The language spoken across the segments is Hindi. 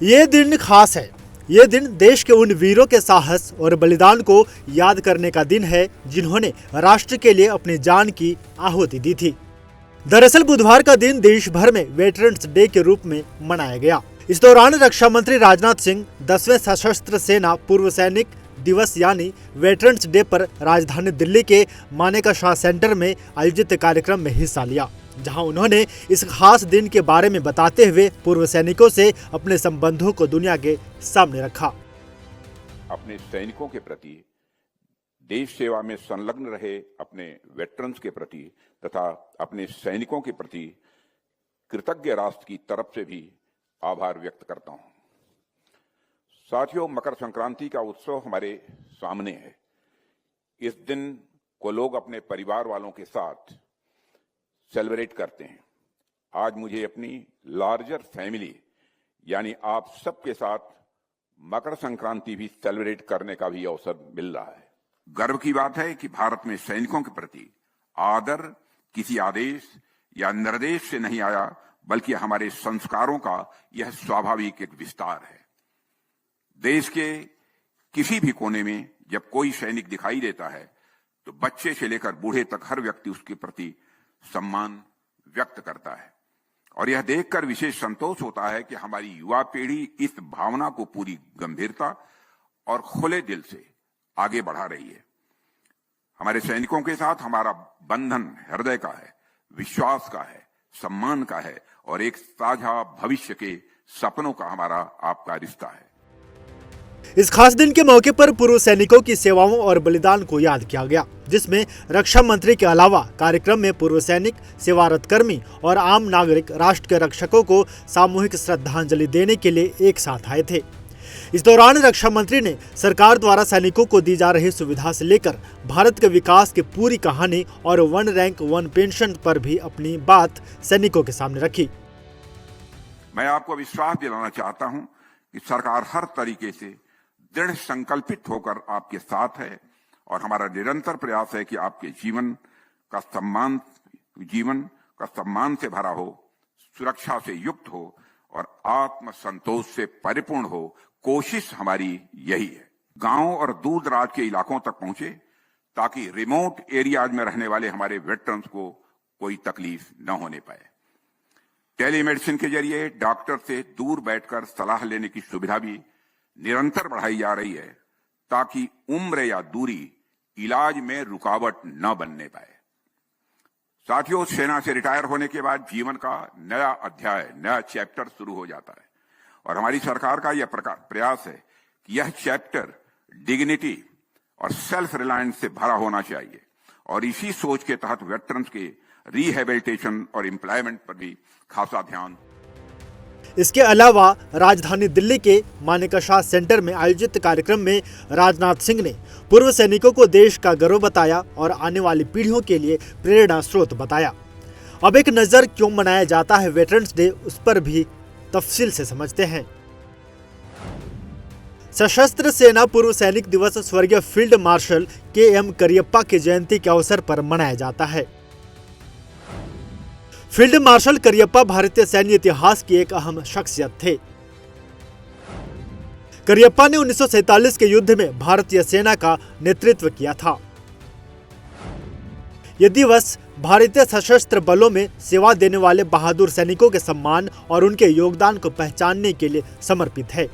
ये दिन खास है। ये दिन देश के उन वीरों के साहस और बलिदान को याद करने का दिन है जिन्होंने राष्ट्र के लिए अपनी जान की आहुति दी थी। दरअसल बुधवार का दिन देश भर में वेटरन्स डे के रूप में मनाया गया। इस दौरान रक्षा मंत्री राजनाथ सिंह 10वें सशस्त्र सेना पूर्व सैनिक दिवस यानी वेटरन्स डे पर राजधानी दिल्ली के मानेका शाह सेंटर में आयोजित कार्यक्रम में हिस्सा लिया, जहां उन्होंने इस खास दिन के बारे में बताते हुए पूर्व सैनिकों से अपने संबंधों को दुनिया के सामने रखा। अपने सैनिकों के प्रति, देश सेवा में संलग्न रहे अपने वेटरन्स के प्रति तथा अपने सैनिकों के प्रति कृतज्ञ राष्ट्र की तरफ से भी आभार व्यक्त करता हूं। साथियों, मकर संक्रांति का उत्सव हमारे सामने है। इस दिन को लोग अपने परिवार वालों के साथ सेलिब्रेट करते हैं। आज मुझे अपनी लार्जर फैमिली यानी आप सबके साथ मकर संक्रांति भी सेलिब्रेट करने का भी अवसर मिल रहा है। गर्व की बात है कि भारत में सैनिकों के प्रति आदर किसी आदेश या निर्देश से नहीं आया, बल्कि हमारे संस्कारों का यह स्वाभाविक एक विस्तार है। देश के किसी भी कोने में जब कोई सैनिक दिखाई देता है तो बच्चे से लेकर बूढ़े तक हर व्यक्ति उसके प्रति सम्मान व्यक्त करता है, और यह देखकर विशेष संतोष होता है कि हमारी युवा पीढ़ी इस भावना को पूरी गंभीरता और खुले दिल से आगे बढ़ा रही है। हमारे सैनिकों के साथ हमारा बंधन हृदय का है, विश्वास का है, सम्मान का है और एक साझा भविष्य के सपनों का हमारा आपका रिश्ता है। इस खास दिन के मौके पर पूर्व सैनिकों की सेवाओं और बलिदान को याद किया गया, जिसमें रक्षा मंत्री के अलावा कार्यक्रम में पूर्व सैनिक, सेवारत कर्मी और आम नागरिक राष्ट्र के रक्षकों को सामूहिक श्रद्धांजलि देने के लिए एक साथ आए थे। इस दौरान रक्षा मंत्री ने सरकार द्वारा सैनिकों को दी जा रही सुविधा से लेकर भारत के विकास की पूरी कहानी और 1 रैंक 1 पेंशन पर भी अपनी बात सैनिकों के सामने रखी। मैं आपको विश्वास दिलाना चाहता हूं कि सरकार हर तरीके से दृढ़ संकल्पित होकर आपके साथ है और हमारा निरंतर प्रयास है कि आपके जीवन का सम्मान से भरा हो, सुरक्षा से युक्त हो और आत्म संतोष से परिपूर्ण हो। कोशिश हमारी यही है। गांव और दूर दराज के इलाकों तक पहुंचे ताकि रिमोट एरियाज में रहने वाले हमारे वेटरन्स को कोई तकलीफ न होने पाए। टेलीमेडिसिन के जरिए डॉक्टर से दूर बैठकर सलाह लेने की सुविधा भी निरंतर बढ़ाई जा रही है ताकि उम्र या दूरी इलाज में रुकावट न बनने पाए। साथियों, सेना से रिटायर होने के बाद जीवन का नया अध्याय, नया चैप्टर शुरू हो जाता है और हमारी सरकार का यह प्रयास है कि यह चैप्टर डिग्निटी और सेल्फ रिलायंस से भरा होना चाहिए और इसी सोच के तहत वेटरन्स के रिहेबिलिटेशन और एम्प्लॉयमेंट पर भी खासा ध्यान। इसके अलावा राजधानी दिल्ली के मानेका शाह सेंटर में आयोजित कार्यक्रम में राजनाथ सिंह ने पूर्व सैनिकों को देश का गर्व बताया और आने वाली पीढ़ियों के लिए प्रेरणा स्रोत बताया। अब एक नज़र क्यों मनाया जाता है वेटरन्स डे, उस पर भी तफसील से समझते हैं। सशस्त्र सेना पूर्व सैनिक दिवस स्वर्गीय फील्ड मार्शल के.एम. करियप्पा की जयंती के अवसर पर मनाया जाता है। फील्ड मार्शल करियप्पा भारतीय सैन्य इतिहास की एक अहम शख्सियत थे। करियप्पा ने 1947 के युद्ध में भारतीय सेना का नेतृत्व किया था। यह दिवस भारतीय सशस्त्र बलों में सेवा देने वाले बहादुर सैनिकों के सम्मान और उनके योगदान को पहचानने के लिए समर्पित है।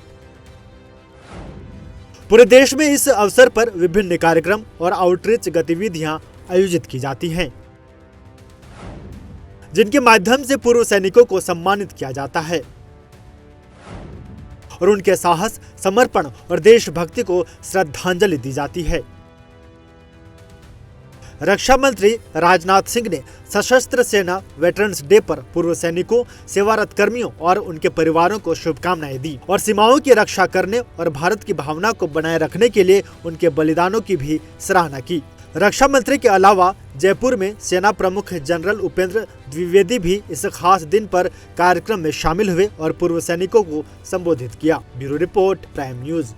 पूरे देश में इस अवसर पर विभिन्न कार्यक्रम और आउटरीच गतिविधियां आयोजित की जाती हैं, जिनके माध्यम से पूर्व सैनिकों को सम्मानित किया जाता है और उनके साहस, समर्पण और देशभक्ति को श्रद्धांजलि दी जाती है। रक्षा मंत्री राजनाथ सिंह ने सशस्त्र सेना वेटरन्स डे पर पूर्व सैनिकों, सेवारत कर्मियों और उनके परिवारों को शुभकामनाएं दी और सीमाओं की रक्षा करने और भारत की भावना को बनाए रखने के लिए उनके बलिदानों की भी सराहना की। रक्षा मंत्री के अलावा जयपुर में सेना प्रमुख जनरल उपेंद्र द्विवेदी भी इस खास दिन पर कार्यक्रम में शामिल हुए और पूर्व सैनिकों को संबोधित किया। Bureau report, prime news.